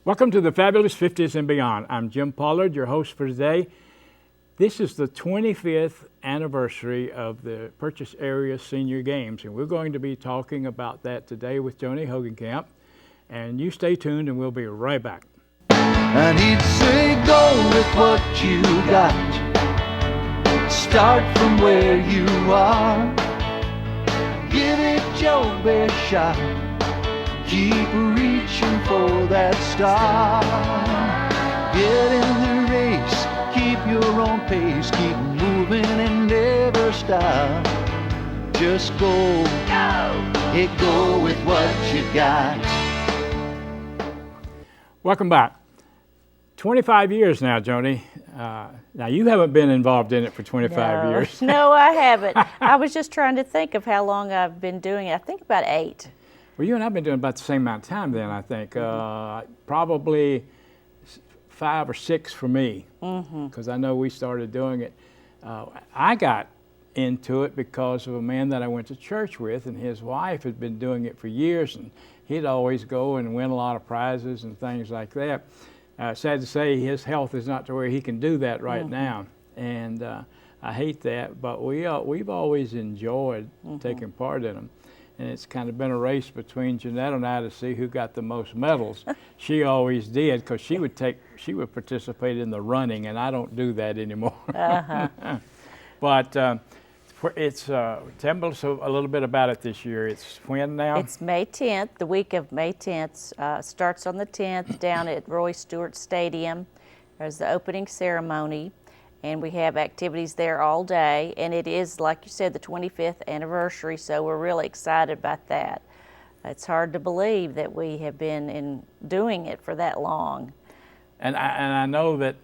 Welcome to the Fabulous 50s and Beyond. I'm Jim Pollard, your host for today. This is the 25th anniversary of the Purchase Area Senior Games, and we're going to be talking about that today with Joni Hogancamp. And you stay tuned, and we'll be right back. And he'd say, go with what you got. Start from where you are. Give it your best shot. Keep reaching for that star. Get in the race, keep your own pace, keep moving and never stop. Just go, go with what you got. Welcome back. 25 years now, Joni. Now, you haven't been involved in it for 25 years. No, I haven't. I was just trying to think of how long I've been doing it. I think about 8. Well, you and I have been doing about the same amount of time then, I think. Probably 5 or 6 for me, because I know we started doing it. I got into it because of a man that I went to church with, and his wife had been doing it for years, and he'd always go and win a lot of prizes and things like that. Sad to say, his health is not to where he can do that right now, and I hate that, but we've always enjoyed taking part in them. And it's kind of been a race between Jeanette and I to see who got the most medals. She always did, because she would participate in the running, and I don't do that anymore. But it's tell us a little bit about it this year. It's when now? It's May 10th. The week of May 10th starts on the 10th down at Roy Stewart Stadium. There's the opening ceremony, and we have activities there all day. And it is, like you said, the 25th anniversary, so we're really excited about that. It's hard to believe that we have been doing it for that long. And I know that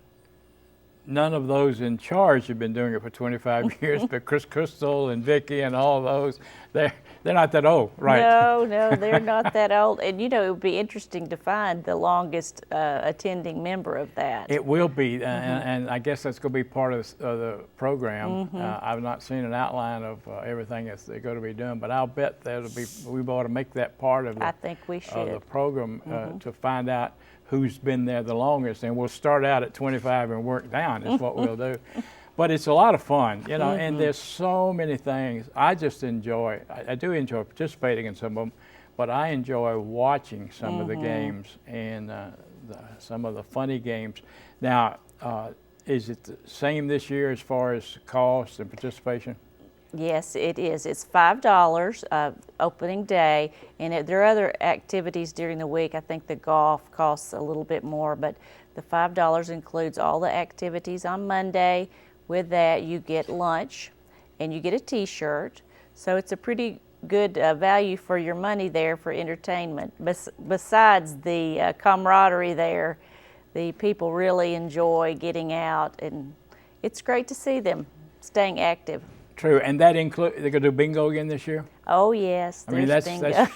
none of those in charge have been doing it for 25 years, but Chris Crystal and Vicki and all those, they're not that old, right? No, they're not that old. And you know, it would be interesting to find the longest attending member of that. It will be, and I guess that's going to be part of the program. I've not seen an outline of everything that they're going to be doing, but I'll bet we ought to make that part of I think we should. Of the program to find out who's been there the longest, and we'll start out at 25 and work down is what we'll do. But it's a lot of fun, you know, and there's so many things. I just enjoy, I do enjoy participating in some of them, but I enjoy watching some of the games and some of the funny games. Now, is it the same this year as far as cost and participation? Yes, it is. It's $5 opening day, and there are other activities during the week. I think the golf costs a little bit more, but the $5 includes all the activities on Monday. With that, you get lunch, and you get a T-shirt. So it's a pretty good value for your money there for entertainment. Besides the camaraderie there, the people really enjoy getting out, and it's great to see them staying active. True, and that includes, they're going to do bingo again this year? Oh, yes. I mean, that's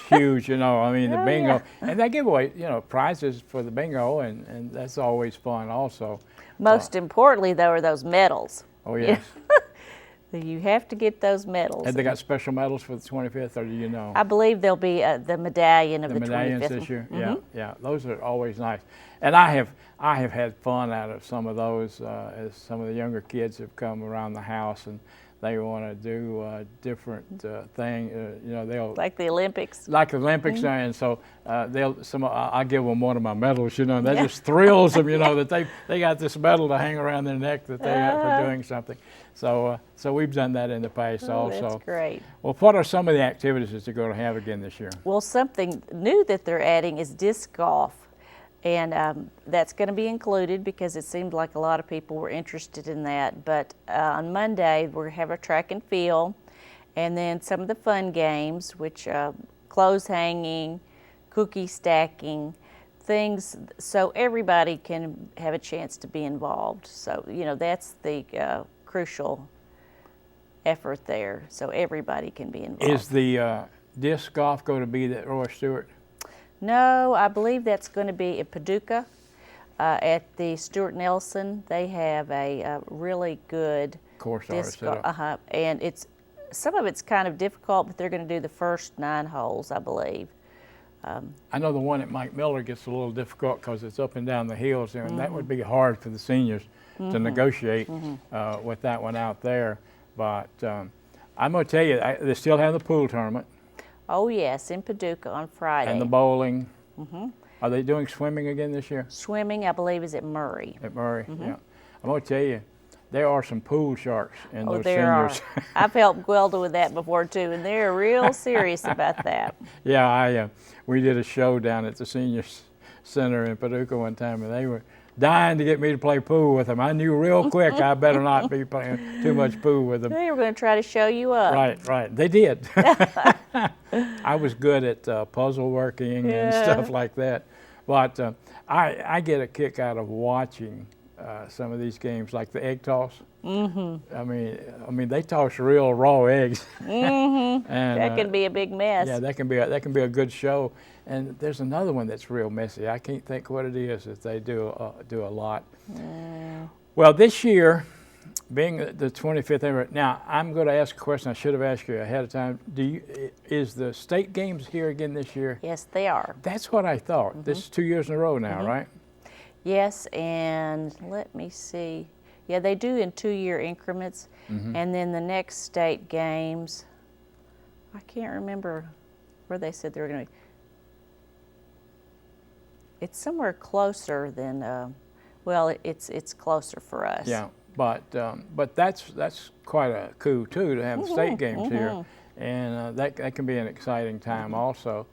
huge, you know. I mean, the bingo. Yeah. And they give away, you know, prizes for the bingo, and that's always fun also. Most importantly, though, are those medals. Oh, yes. You have to get those medals. Have they got special medals for the 25th, or do you know? I believe there'll be the medallion of the 25th. The medallions this year? Yeah. Those are always nice. And I have had fun out of some of those as some of the younger kids have come around the house, and they want to do different thing. You know, they'll like the Olympics. Like the Olympics, and so I give them one of my medals. You know, and that just thrills them. You know, that they got this medal to hang around their neck that they got for doing something. So we've done that in the past also. That's great. Well, what are some of the activities that you're going to have again this year? Well, something new that they're adding is disc golf. And that's going to be included because it seemed like a lot of people were interested in that. But on Monday, we're going to have a track and field, and then some of the fun games, which clothes hanging, cookie stacking, things, so everybody can have a chance to be involved. So, you know, that's the crucial effort there, so everybody can be involved. Is the disc golf going to be at Roy Stewart? No, I believe that's going to be in Paducah at the Stuart Nelson. They have a really good course disc golf. And some of it's kind of difficult, but they're going to do the first 9 holes, I believe. I know the one at Mike Miller gets a little difficult because it's up and down the hills, and that would be hard for the seniors to negotiate with that one out there. But I'm going to tell you, they still have the pool tournament. Oh yes, in Paducah on Friday. And the bowling. Are they doing swimming again this year? Swimming, I believe, is at Murray. At Murray, yeah. I'm going to tell you, there are some pool sharks in those there seniors. are. I've helped Gwelda with that before too, and they're real serious about that. Yeah, we did a show down at the senior center in Paducah one time, and they were dying to get me to play pool with them. I knew real quick I better not be playing too much pool with them. They were going to try to show you up. Right. They did. I was good at puzzle working and stuff like that. But I get a kick out of watching some of these games, like the egg toss. I mean, they toss real raw eggs. And That can be a big mess. yeah, that can be a good show. And there's another one that's real messy. I can't think what it is that they do a lot. Well, this year, being the 25th anniversary, now I'm going to ask a question I should have asked you ahead of time. Is the state games here again this year? Yes, they are. That's what I thought. This is 2 years in a row now, right? Yes, and let me see. Yeah, they do in 2-year increments. And then the next state games, I can't remember where they said they were going to be. It's somewhere closer than, well, it's closer for us. Yeah, but that's quite a coup too, to have the state games here, and that can be an exciting time also.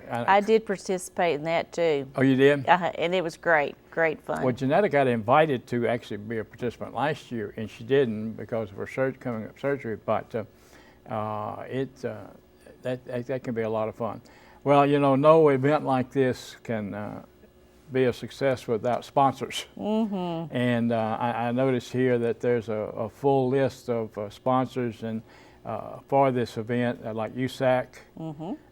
I did participate in that too. Oh, you did? And it was great fun. Well, Janetta got invited to actually be a participant last year, and she didn't because of her coming up surgery. But that can be a lot of fun. Well, you know, no event like this can be a success without sponsors. And I noticed here that there's a full list of sponsors and for this event, like USAC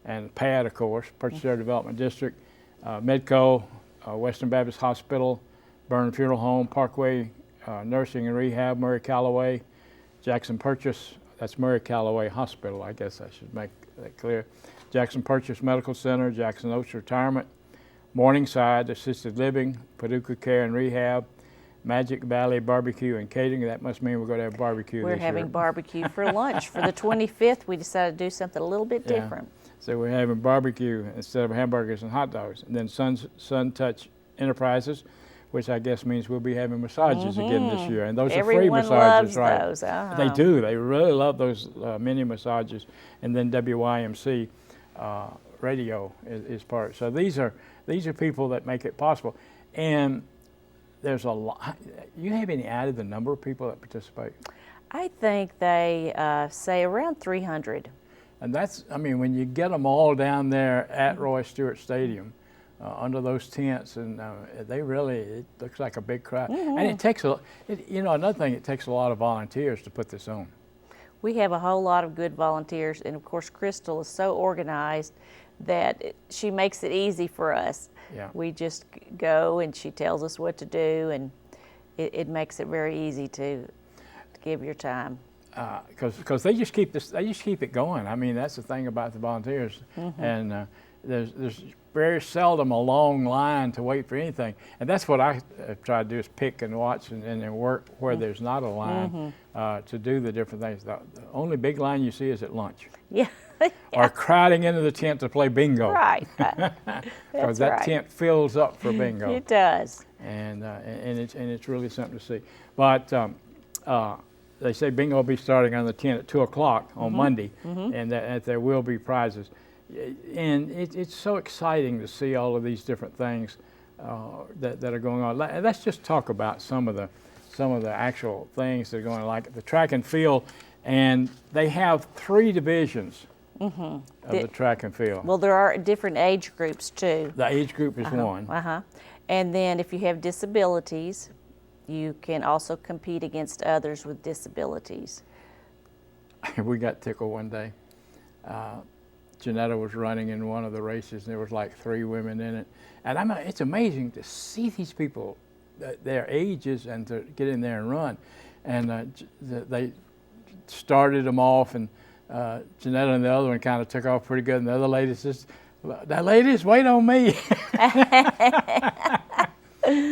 and PAD, of course, Purchase Area Development District, Medco, Western Baptist Hospital, Byrne Funeral Home, Parkway Nursing and Rehab, Murray Callaway, Jackson Purchase, that's Murray Callaway Hospital, I guess I should make that clear, Jackson Purchase Medical Center, Jackson Oaks Retirement, Morningside Assisted Living, Paducah Care and Rehab, Magic Valley Barbecue and Catering. That must mean we're going to have barbecue this year. We're having barbecue for lunch. For the 25th, we decided to do something a little bit different. So we're having barbecue instead of hamburgers and hot dogs. And then Sun Touch Enterprises, which I guess means we'll be having massages again this year. And those are free massages, right? Everyone loves those. They do. They really love those mini massages. And then WYMC radio is part. So these are people that make it possible. And there's a lot. You have any idea the number of people that participate? I think they say around 300. And that's, I mean, when you get them all down there at Roy Stewart Stadium, under those tents, and it looks like a big crowd. And it takes another thing, it takes a lot of volunteers to put this on. We have a whole lot of good volunteers, and of course, Crystal is so organized that she makes it easy for us. Yeah. We just go and she tells us what to do, and it makes it very easy to give your time. Because they just keep it going. I mean, that's the thing about the volunteers, and there's very seldom a long line to wait for anything. And that's what I try to do, is pick and watch and then work where there's not a line to do the different things. The only big line you see is at lunch. Yeah. Or crowding into the tent to play bingo. Right. Because that tent fills up for bingo. It does. And it's really something to see. But they say bingo will be starting on the 10th at 2 o'clock on Monday, and that there will be prizes. And it's so exciting to see all of these different things that are going on. Let's just talk about some of the actual things that are going on, like the track and field. And they have 3 divisions of the track and field. Well, there are different age groups too. The age group is one. And then if you have disabilities, you can also compete against others with disabilities. We got tickled one day. Janetta was running in one of the races, and there was like 3 women in it. And it's amazing to see these people, their ages, and to get in there and run. And they started them off, and Janetta and the other one kind of took off pretty good, and the other lady just The ladies, wait on me.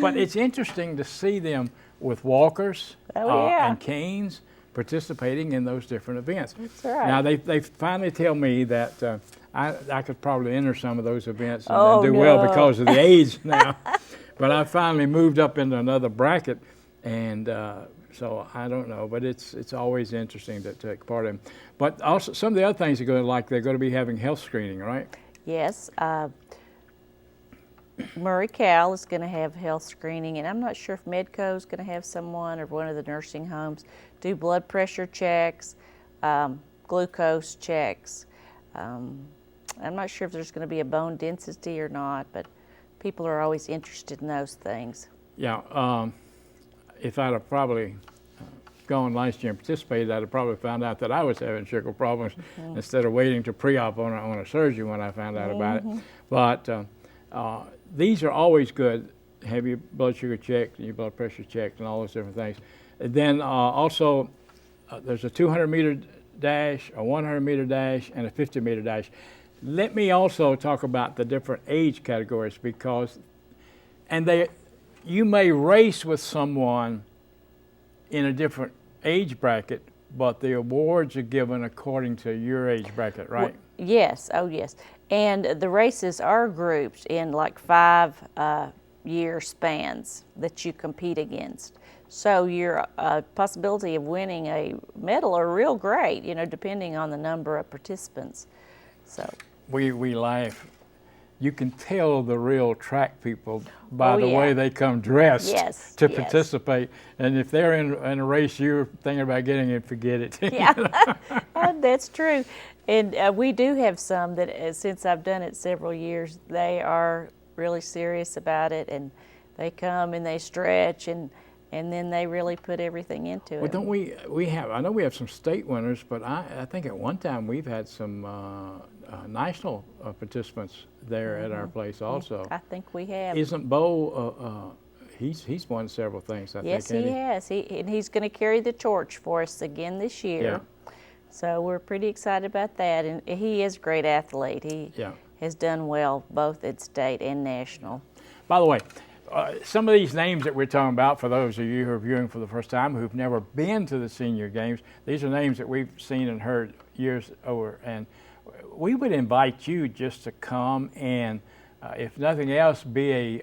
But it's interesting to see them with walkers and canes participating in those different events. That's right. Now they finally tell me that I could probably enter some of those events and do well because of the age now. But I finally moved up into another bracket, and so I don't know. But it's always interesting to take part in. But also some of the other things they're going to be having health screening, right? Yes. Murray Cal is going to have health screening, and I'm not sure if Medco is going to have someone or one of the nursing homes do blood pressure checks, glucose checks. I'm not sure if there's going to be a bone density or not, but people are always interested in those things. Yeah, if I'd have probably gone last year and participated, I'd have probably found out that I was having sugar problems instead of waiting to pre-op on a surgery when I found out about it. But these are always good. Have your blood sugar checked and your blood pressure checked and all those different things. And then also there's a 200-meter dash, a 100-meter dash, and a 50-meter dash. Let me also talk about the different age categories because, you may race with someone in a different age bracket, but the awards are given according to your age bracket, right? Well, yes, oh yes. And the races are grouped in like 5-year spans that you compete against. So your possibility of winning a medal are real great, depending on the number of participants. So we laugh. You can tell the real track people by the way they come dressed to participate. And if they're in a race you're thinking about getting in, forget it. Yeah, that's true. And we do have some that, since I've done it several years, they are really serious about it, and they come and they stretch, and then they really put everything into it. Well, don't we have, I know we have some state winners, but I think at one time we've had some national participants there at our place also. I think we have. Isn't Bo, he's won several things, I think. Yes, he has. And he's going to carry the torch for us again this year. Yeah. So we're pretty excited about that. And he is a great athlete. He has done well both at state and national. By the way, some of these names that we're talking about, for those of you who are viewing for the first time who've never been to the senior games, these are names that we've seen and heard years over. And we would invite you just to come and, if nothing else, be a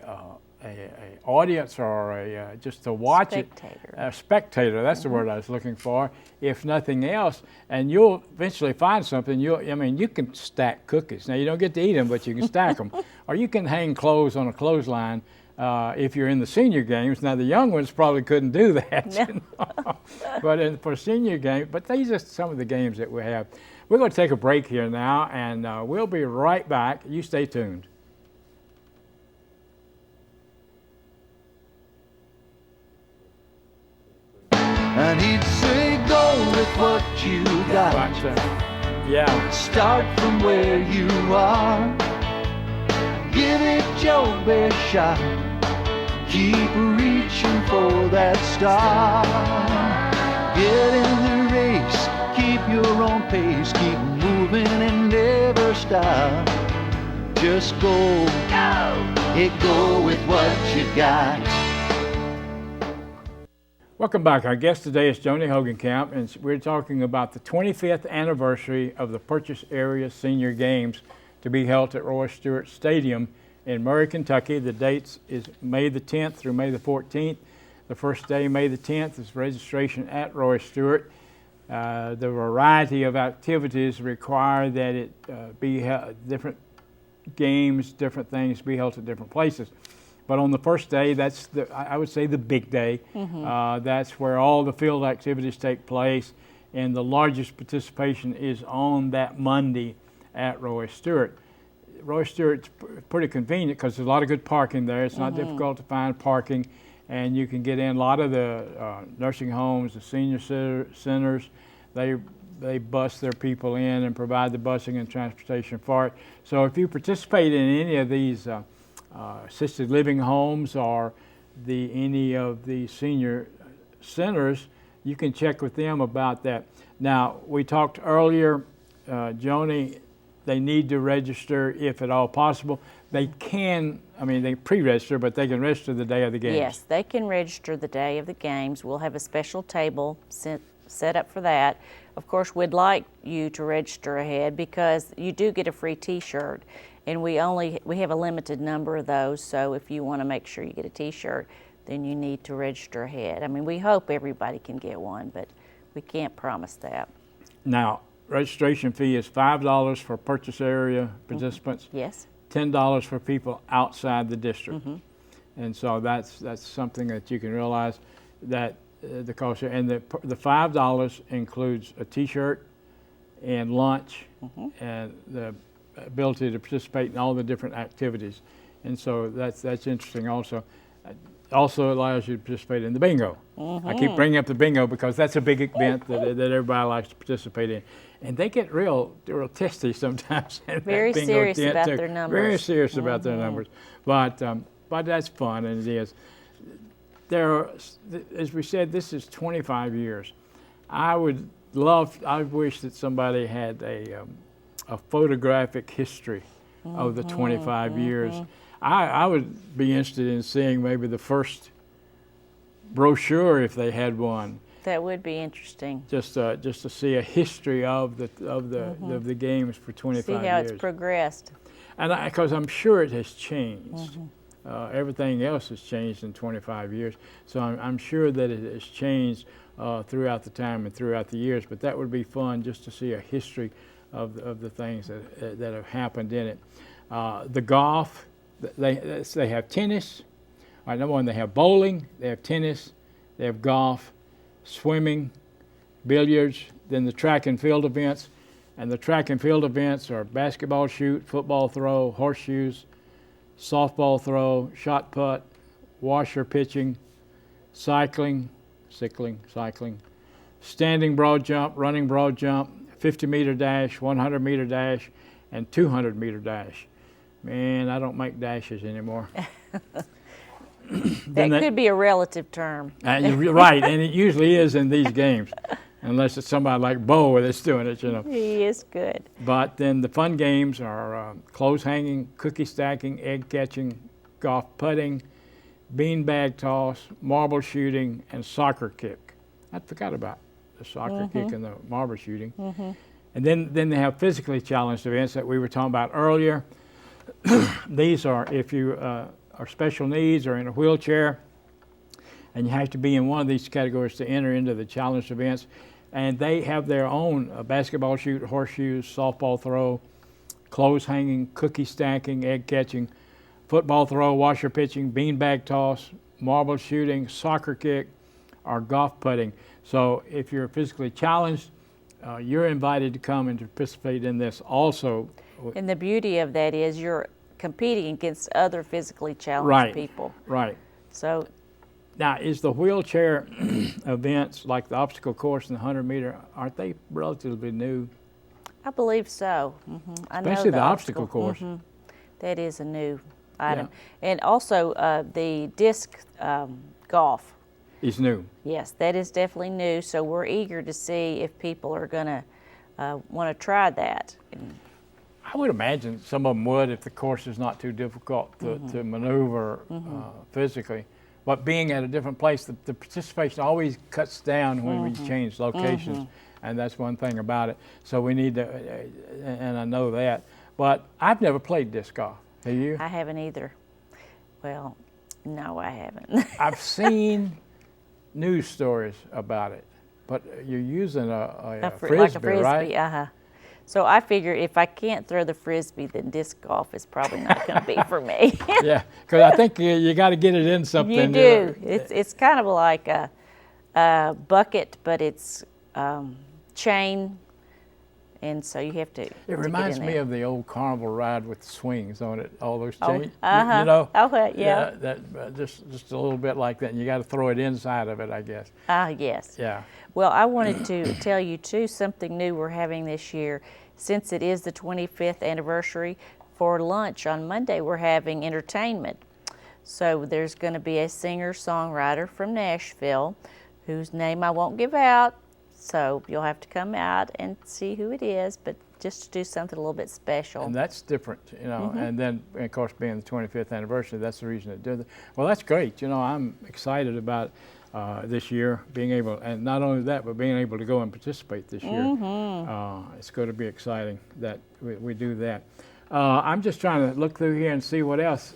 audience or just to watch Spectator. it. A spectator, that's the word I was looking for, if nothing else. And you'll eventually find something. You can stack cookies. Now, you don't get to eat them, but you can stack them. Or you can hang clothes on a clothesline if you're in the senior games. Now, the young ones probably couldn't do that. No. But for senior games, but these are some of the games that we have. We're going to take a break here now, and we'll be right back. You stay tuned. And he'd say, go with what you got. Yeah. Start from where you are. Give it your best shot. Keep reaching for that star. Get in the race. Keep your own pace. Keep moving and never stop. Just go. Go with what you got. Welcome back. Our guest today is Joni Hogancamp, and we're talking about the 25th anniversary of the Purchase Area Senior Games to be held at Roy Stewart Stadium in Murray, Kentucky. The dates is May the 10th through May the 14th. The first day, May the 10th, is registration at Roy Stewart. The variety of activities require that it be different games, different things be held at different places. But on the first day, that's I would say the big day. That's where all the field activities take place, and the largest participation is on that Monday at Roy Stewart. Roy Stewart's pretty convenient because there's a lot of good parking there. It's not difficult to find parking, and you can get in. A lot of the nursing homes, the senior centers, they bus their people in and provide the busing and transportation for it. So if you participate in any of these assisted living homes or any of the senior centers, you can check with them about that. Now, we talked earlier, Joni, they need to register if at all possible. They can, they pre-register, but they can register the day of the games. Yes, they can register the day of the games. We'll have a special table set up for that. Of course, we'd like you to register ahead because you do get a free T-shirt, and we have a limited number of those. So if you want to make sure you get a T-shirt, then you need to register ahead. We hope everybody can get one, but we can't promise that. Now, registration fee is $5 for purchase area participants. Yes. $10 for people outside the district. And so that's something that you can realize that the cost, and the $5 includes a T-shirt and lunch and the ability to participate in all the different activities. And so that's interesting also. Also allows you to participate in the bingo. I keep bringing up the bingo because that's a big event that everybody likes to participate in. And they get real testy sometimes. Very serious about their numbers. Very serious about their numbers. But that's fun, and it is. As we said, this is 25 years. I wish that somebody had a photographic history of the 25 years. I would be interested in seeing maybe the first brochure if they had one. That would be interesting. Just to see a history of the games for 25 years. See how it's progressed. And because I'm sure it has changed. Everything else has changed in 25 years. So I'm sure that it has changed throughout the time and throughout the years. But that would be fun just to see a history of the things that have happened in it. The golf, they have tennis. All right, number one, they have bowling, they have tennis, they have golf, swimming, billiards, then the track and field events. And the track and field events are basketball shoot, football throw, horseshoes, softball throw, shot put, washer pitching, cycling, standing broad jump, running broad jump, 50-meter dash, 100-meter dash, and 200-meter dash. Man, I don't make dashes anymore. That could be a relative term. You're right, and it usually is in these games, unless it's somebody like Bo that's doing it, He is good. But then the fun games are clothes hanging, cookie stacking, egg catching, golf putting, beanbag toss, marble shooting, and soccer kick. I forgot about the soccer kick and the marble shooting. And then they have physically challenged events that we were talking about earlier. These are if you are special needs or in a wheelchair, and you have to be in one of these categories to enter into the challenged events. And they have their own basketball shoot, horseshoes, softball throw, clothes hanging, cookie stacking, egg catching, football throw, washer pitching, beanbag toss, marble shooting, soccer kick, or golf putting. So if you're physically challenged, you're invited to come and participate in this also. And the beauty of that is you're competing against other physically challenged people. Right. So now, is the wheelchair events like the obstacle course and the 100-meter, aren't they relatively new? I believe so. I know Especially the obstacle course. That is a new item. Yeah. And also the disc golf. Is new. Yes, that is definitely new. So we're eager to see if people are going to want to try that. I would imagine some of them would if the course is not too difficult to maneuver physically. But being at a different place, the participation always cuts down when we change locations. And that's one thing about it. So we need to, and I know that. But I've never played disc golf. Have you? I haven't either. Well, no, I haven't. I've seen news stories about it. But you're using a frisbee, like a frisbee, right? So I figure if I can't throw the frisbee, then disc golf is probably not going to be for me. Yeah, because I think you got to get it in something. You do. It's kind of like a bucket, but it's chain, and so you have to. It reminds me of the old carnival ride with swings on it, all those chains. You know. Okay, yeah. That just a little bit like that, and you got to throw it inside of it, I guess. Yes. Yeah. Well, I wanted to tell you too something new we're having this year. Since it is the 25th anniversary, for lunch on Monday we're having entertainment. So there's going to be a singer-songwriter from Nashville whose name I won't give out. So you'll have to come out and see who it is. But just to do something a little bit special. And that's different, and then, of course, being the 25th anniversary, that's the reason to do that. Well, that's great. I'm excited about this year, being able, and not only that, but being able to go and participate this year. It's going to be exciting that we do that. I'm just trying to look through here and see what else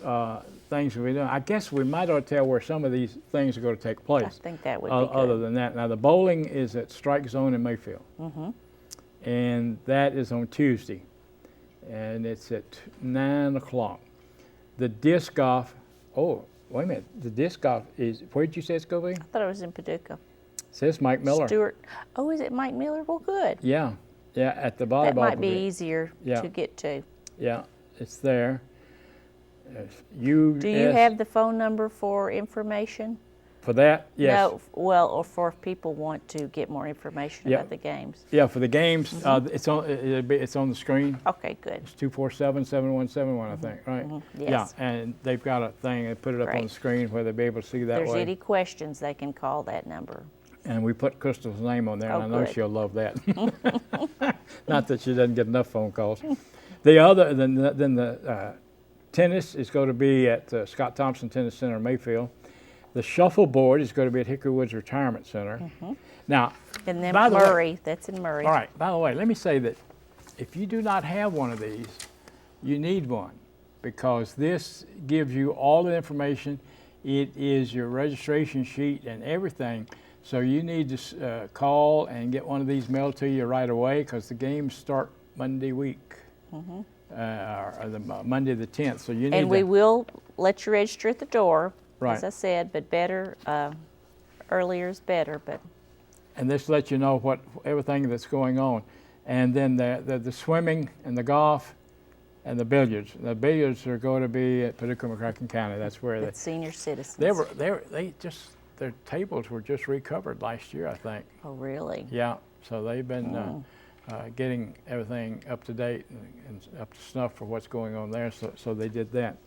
things we're doing. I guess we might ought to tell where some of these things are going to take place. I think that would be good. Other than that. Now, the bowling is at Strike Zone in Mayfield. And that is on Tuesday. And it's at 9 o'clock. The disc golf, oh, wait a minute. The disc golf is, where did you say it's going to be? I thought it was in Paducah. It says Mike Miller. Stewart. Oh, is it Mike Miller? Well, good. Yeah, at the volleyball That might be pavilion. easier to get to. Yeah, it's there. Do Do you have the phone number for information? For that? Yes. No, well, or for if people want to get more information about the games. Yeah, for the games, it's on the screen. Okay, good. It's 247-7171, I think, right? Yes. Yeah, and they've got a thing, they put it up on the Great. screen where they'll be able to see that If there's way. any questions, they can call that number. And we put Crystal's name on there, and Oh, I know good. she'll love that. Not that she doesn't get enough phone calls. The other, then the tennis is going to be at Scott Thompson Tennis Center in Mayfield. The shuffleboard is going to be at Hickory Woods Retirement Center. Now, And then by the way- Murray, that's in Murray. all right, by the way, let me say that if you do not have one of these, you need one, because this gives you all the information. It is your registration sheet and everything. So you need to call and get one of these mailed to you right away, because the games start Monday week, or Monday the 10th. So you need And to, we will let you register at the door, Right. as I said, but better, earlier is better. But and this lets you know what everything that's going on. And then the swimming and the golf and the billiards. The billiards are going to be at Paducah, McCracken County. That's where it's senior citizens. their tables were just recovered last year, I think. Oh, really? Yeah, so they've been getting everything up to date and up to snuff for what's going on there, so they did that.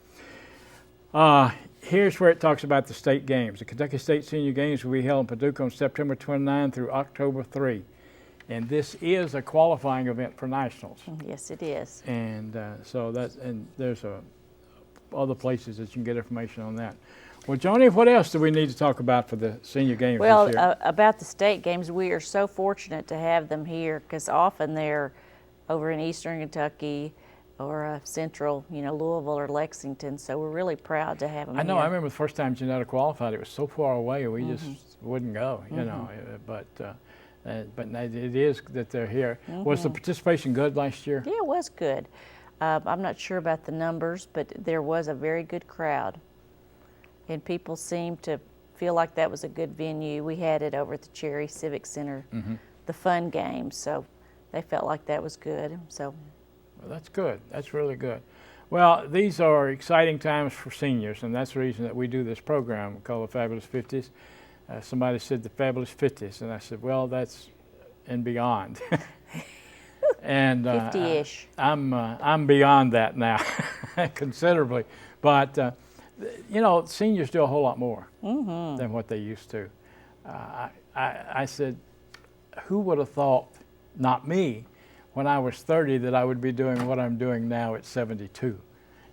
Here's where it talks about the state games. The Kentucky State Senior Games will be held in Paducah on September 29 through October 3. And this is a qualifying event for nationals. Yes, it is. And so there's other places that you can get information on that. Well, Joni, what else do we need to talk about for the senior games Well, this year? about the state games, we are so fortunate to have them here, because often they're over in eastern Kentucky or central, Louisville or Lexington. So we're really proud to have them I know. here. I remember the first time Janetta qualified, it was so far away, we just wouldn't go, But it is that they're here. Was the participation good last year? Yeah, it was good. I'm not sure about the numbers, but there was a very good crowd. And people seemed to feel like that was a good venue. We had it over at the Cherry Civic Center, the fun games, so they felt like that was good. So, Well, that's good. That's really good. Well, these are exciting times for seniors, and that's the reason that we do this program called the Fabulous 50s. Somebody said the Fabulous 50s, and I said, well, that's and beyond. And 50-ish. I'm beyond that now, considerably. But seniors do a whole lot more than what they used to. I said, who would have thought, not me, when I was 30, that I would be doing what I'm doing now at 72,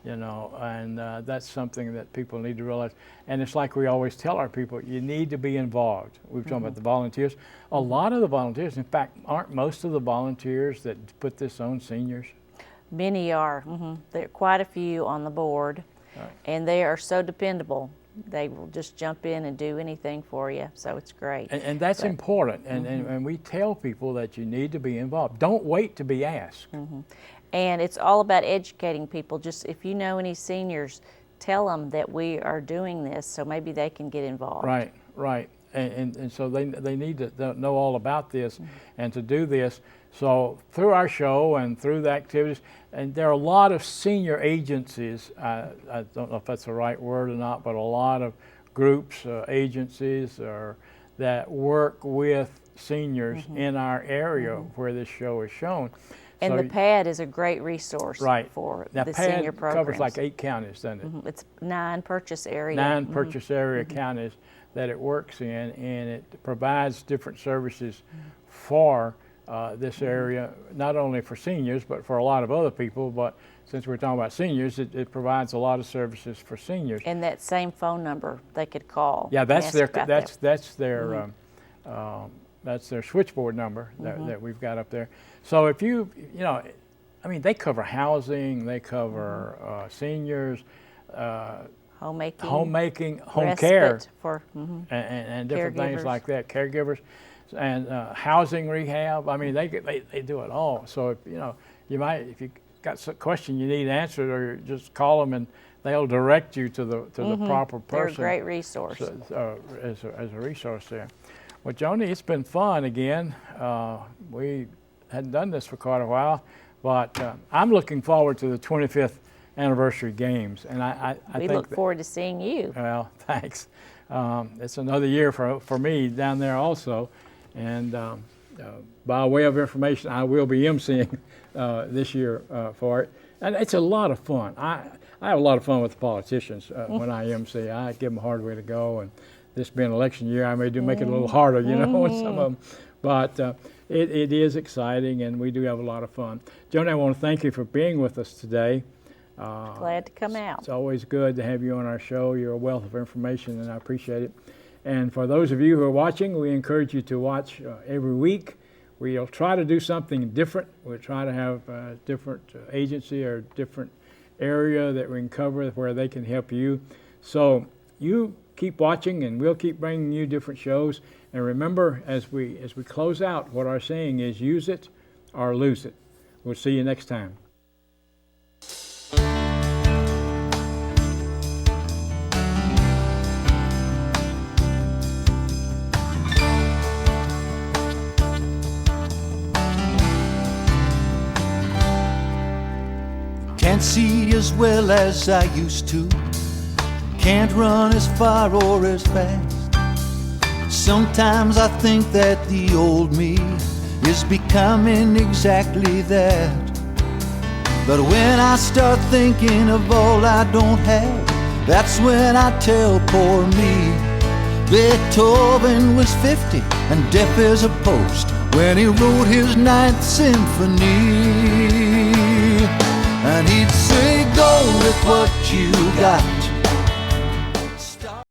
and that's something that people need to realize. And it's like we always tell our people, you need to be involved. We've talked about the volunteers. A lot of the volunteers, in fact, aren't most of the volunteers that put this on seniors? Many are. There are quite a few on the board, and they are so dependable. They will just jump in and do anything for you, so it's great. And that's important, and we tell people that you need to be involved. Don't wait to be asked. And it's all about educating people. Just if you know any seniors, tell them that we are doing this, so maybe they can get involved. Right. And so they need to know all about this and to do this. So through our show and through the activities, and there are a lot of senior agencies, I don't know if that's the right word or not, but a lot of groups, agencies that work with seniors in our area where this show is shown. And so, the PAD is a great resource for now, the PAD senior programs. covers like 8 counties, doesn't it? It's 9 purchase area. 9 purchase area counties that it works in, and it provides different services for this area, not only for seniors, but for a lot of other people. But since we're talking about seniors, it provides a lot of services for seniors. And that same phone number they could call. Yeah, and that's ask their about that's their switchboard number that we've got up there. So if you know, I mean, they cover housing, they cover seniors, homemaking, home care, for and different things caregivers. like that, caregivers, and housing rehab. I mean, they do it all. So if you might, if you got some question you need answered, or just call them and they'll direct you to the proper person. They're a great resource. As a resource there. Well, Joni, it's been fun again. We hadn't done this for quite a while, but I'm looking forward to the 25th anniversary games, and I We think look forward to seeing you. well, thanks. It's another year for me down there also, and by way of information, I will be emceeing this year for it, and it's a lot of fun. I have a lot of fun with the politicians when I MC. I give them a hard way to go, and this being election year, I may make it a little harder, with some of them, but it is exciting, and we do have a lot of fun. Joni, I want to thank you for being with us today. Glad to come out. It's always good to have you on our show. You're a wealth of information, and I appreciate it. And for those of you who are watching, we encourage you to watch every week. We'll try to do something different. We'll try to have a different agency or different area that we can cover where they can help you. So you keep watching, and we'll keep bringing you different shows. And remember, as we close out, what our saying is, use it or lose it. We'll see you next time. Can't see as well as I used to. Can't run as far or as fast. Sometimes I think that the old me is becoming exactly that. But when I start thinking of all I don't have, that's when I tell poor me Beethoven was 50 and deaf as a post when he wrote his Ninth Symphony. And he'd say, go with what you got,